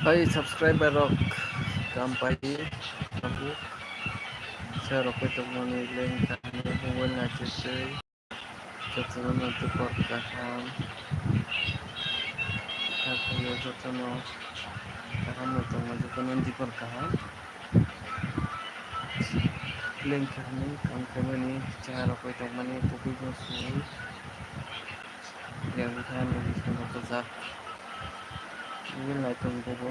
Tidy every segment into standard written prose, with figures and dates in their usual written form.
Hai subscriber rok kampai aku share oke to mani link kami mobile na chete jotono na tu kaham kayo jotono kaham no to jotono di kaham link kami kami share oke to mani buku josu yang kami di sana to za mobile na to bobo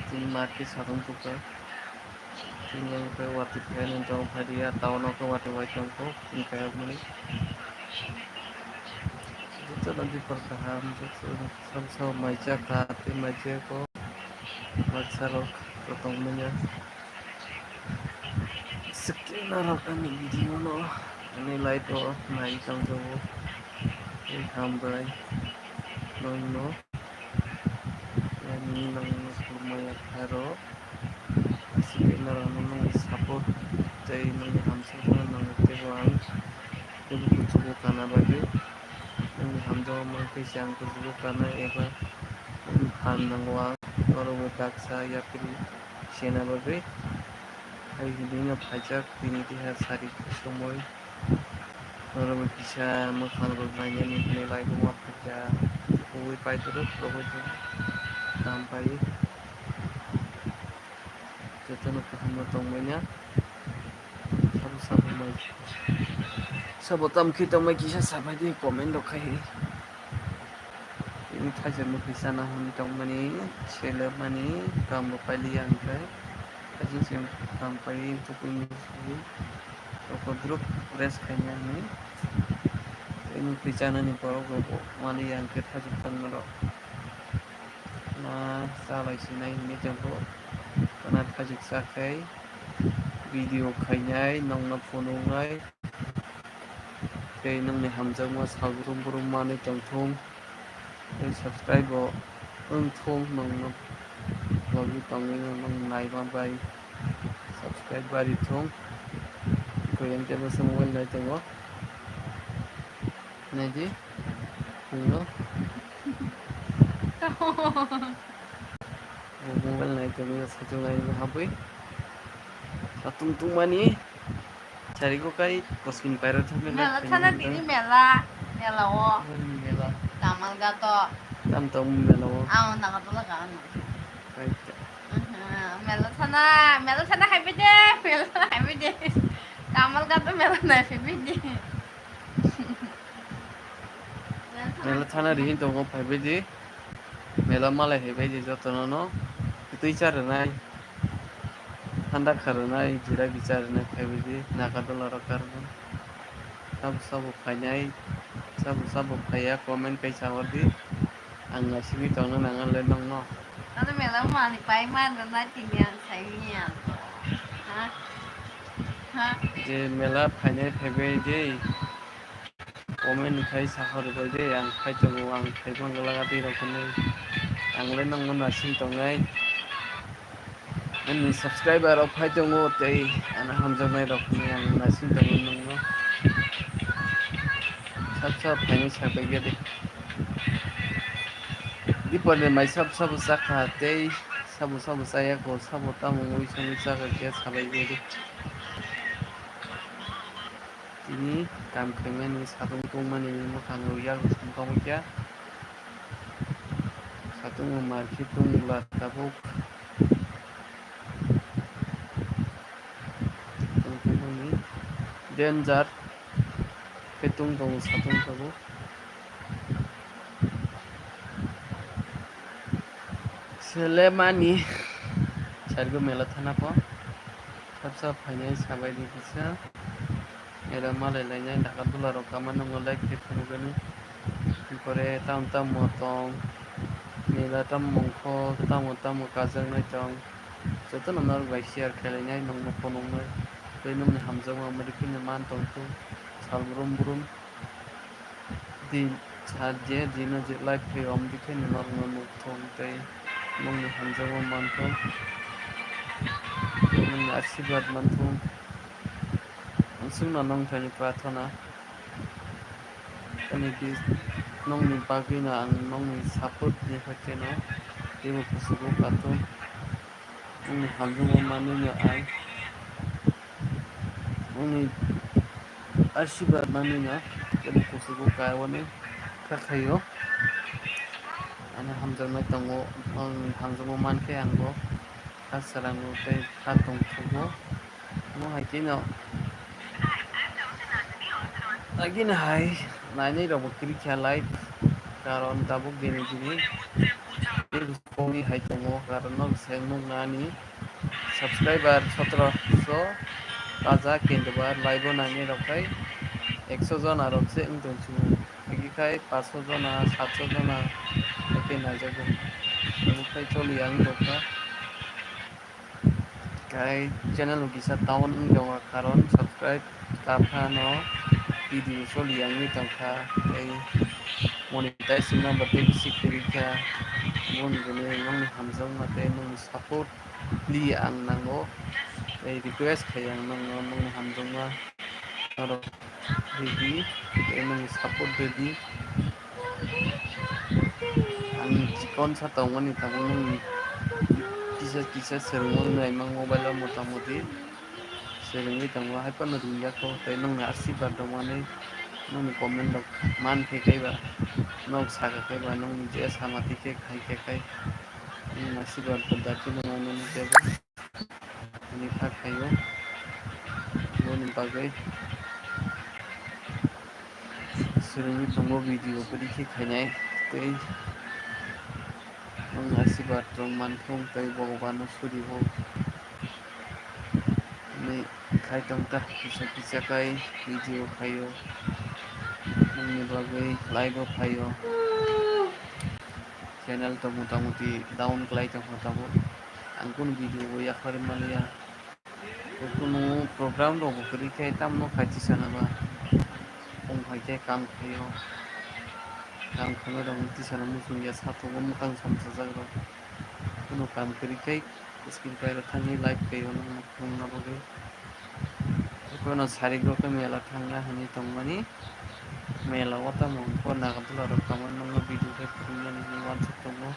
tin market sarung tukar tinggal ke wati pen untuk hadiah tahun ke wati wajang ko kayak mani itu nanti perkaham itu sama maja kati maja ko magsarok potong menya sekian arok kami video no ini light to naik tang jowo ini hambrai no ini nang kumaya karo sekian arok nang support jai nang hamsa nang tewang kudu kudu kana bagi nang hamja mang pisang kudu kana eba handangwang orang berkaksa ya kiri sena bagai hari ini pajak ini dia sari semua orang bisa makan berbanyak nilai rumah kerja kue pai terus pokoknya sampai jatuh ke temunya sama-sama mai sabotam kita mai kisah sampai di komen dokai ini saja bisa nah untuk mani seller mani kamu pilih yang kai aja sampai untuk ini toko grup res kayaknya ini bicara nih kalau gue mani yang kita jutaan merok nah salah sini ini jangkau karena kajuk sakai video kayaknya nong na phonongai kay nang ni hamjang ma salbrum brum mani tongthong subscribe thong nong na lagi tongi nong nai ma bai subscribe bari thong ko yang jaba semua nai tengok naji no mobile nai tengok satu nai habis satu tu mani cari ko kai koskin pairo thame Mela sana dini mela o mela tamal gato tam tam mela o nang gato la kan kai mela sana hai bide tamal gato mela na hai bide mela thana rihin to go pai bidi mela malai he bai je jotono no tui char nai thanda khar nai jira bichar nai pai bidi nakadola rakar सब फाइनाय सब फाया comment kai sawardi ang nasibi tawna nangan le nong no ano mela mani pai man na tinian sai nian ha je mela फाइनाय फैबाय जे comment kai sahar bai de ang khai to ang khai bang laga di rokne ang le nong no nasin tongai ani subscriber of khai to ngo tei ana hamjamai rokne ang nasin tongo nong no सब फाइनाय साबाय गया दे दीपने माइ सब साखा ते सब साया को सब तामुई समी साखा के साबाय गया दे ini kam kemen satu tuman ini makan royal sempong ya satu market tu mula tabuk ini danger ketung dong satu tabuk selemani cari mela thana po सब फाइनेंस साबाय di bisa era malai lainnya dakat dulu rekaman nongolek gitu mungkin kore tam motong mila tam mongko tam kazang nai tong joto nomor bai share khelainya nong phonong mai bai nong hamjang ma mari man tong tu sal brum di charge dino je live pe om dikhe nor no thong tai nong hamjang ma man tong nong आशीर्वाद man thong sung na nong thani prathana Ini nongni bagina ang nongni support ni hakeno demo kusugo kato nongni hamjungo maninya ang nongni आशीर्वाद मानिना जब कुसुको कायवने kakhayo ana hamjangna tongo hamjango manke angbo kasarango tei khatong thugo mo haikino agin hai nainai robo kiri khalai karon tabuk dini dini komi hai tongo karon no sengmung nani subscriber 1700 kaza kindobar live nani rokai 100 jona rokse ungtongchungo agikai 500 jona 700 jona eke najago agikai choli ang roka kai channel bisa tahun ungjawa karon subscribe kaphano video choli ang ni tongkha ei monetization number te bisi kurika mon gune nong hamjang mate nong support li ang nango ei request khayang nong hamjang ma aro ready nong support ready ang chikon sa tongmani tamong kisa sermon nai mang mobile motamoti sermoni tangwa hai pa naduya ko tai nong asibad dongmani nong comment dok man ke kaiba nog saga kaiba nong je samati ke kai nong asibad podati dongmani ni tebo ni kayo nong bagai sermoni tangwa video pedi ke khainai tei nong asibad dong manthong tei bogobano suri ho ni khai tongta kisa kai video khayo nongni bagai live khayo channel to motamuti down klai tongkha tabo angkun video bo yakhare malia kono program ro bukri kai tamno khaiti sanaba ong haike kam khayo kam khame ro muti sana musung ya sato bo mukang samsa jagro kono kam kri kai skill kai ra thangi live khayo nong na bagai kono sarigro ke mela thangna hani tongmani mela wata mong ko nagadula ro kaman nong video ke punya ni wan tongo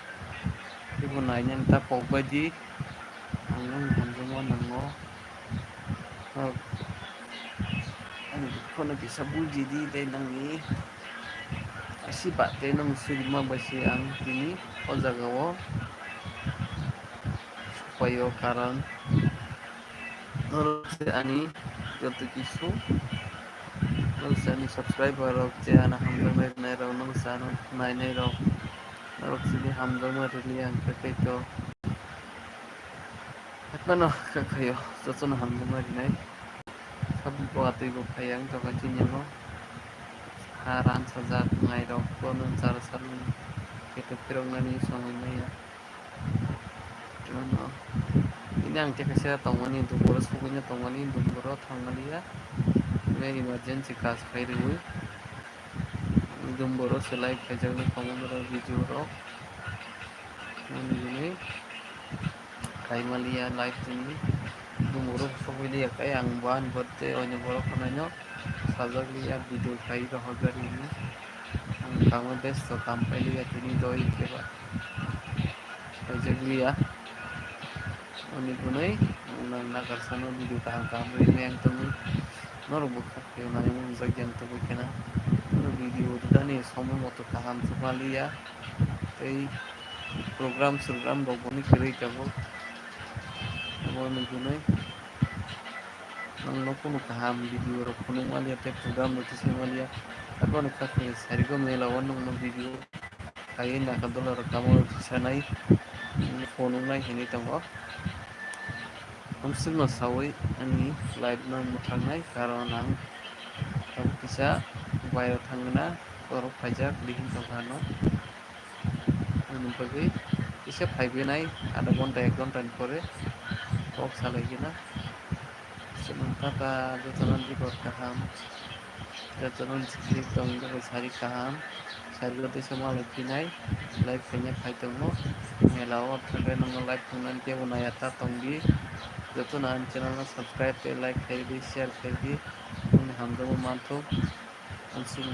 ibu nanya ta pokbadi ang hamjamo nango ani kono bisa buji di dai nangi asi bate nong sirma basi ang kini o jagawo payo karan norse ani joto kisu norse ani subscriber rok je ana hamjamo nai ro nong sano nai ro rok sidi hamjamo rili ang kai to atmano kakayo sosono hamjamo nai sabu ko atui ko khayang to kachinyamo haran saja ngai ro kono jar salun keto pirong nani songai no ini ang tekasya tongmani dumboro sugunya tongmani dumboro thangmaliya me emergency kas khairiwi dumboro selai khajagni komondoro video ro ini kaimaliya live tini dumboro sogiliya kai ang ban botte onyo boro khananyo sajagliya video kai ro hagari ni ang kamo besto kampaliya tini doi keba sajagliya oni gunai nang nagarsano video tahang ini yang temu noro bukha ke nai mun jagyan to bukena no video dani somo moto kaham sumaliya ei program bogoni kiri kabo oni gunai nang no kono kaham video ro kono maliya te program no tisi maliya akon khakhe sarigo mela wonno no video kai na kadola ro kamo sanai phone nai hini tango Hamsung no sawi ani live no mutangnai karon ang tabu kisa bayar thangna korok pajak dihin tongkano ani bagai kisa phaibenai ada gonta 1 ঘন্টা pore tok salai gina sementara ka jotonan di kor kaham jotonan sikri tong ko sari kaham sari lote sama lekinai live kenya khaitongo melawa thare nang live thangnan te unaya ta tongdi joto nan channel na subscribe te like khairi share khairi hamjamo manthok ansung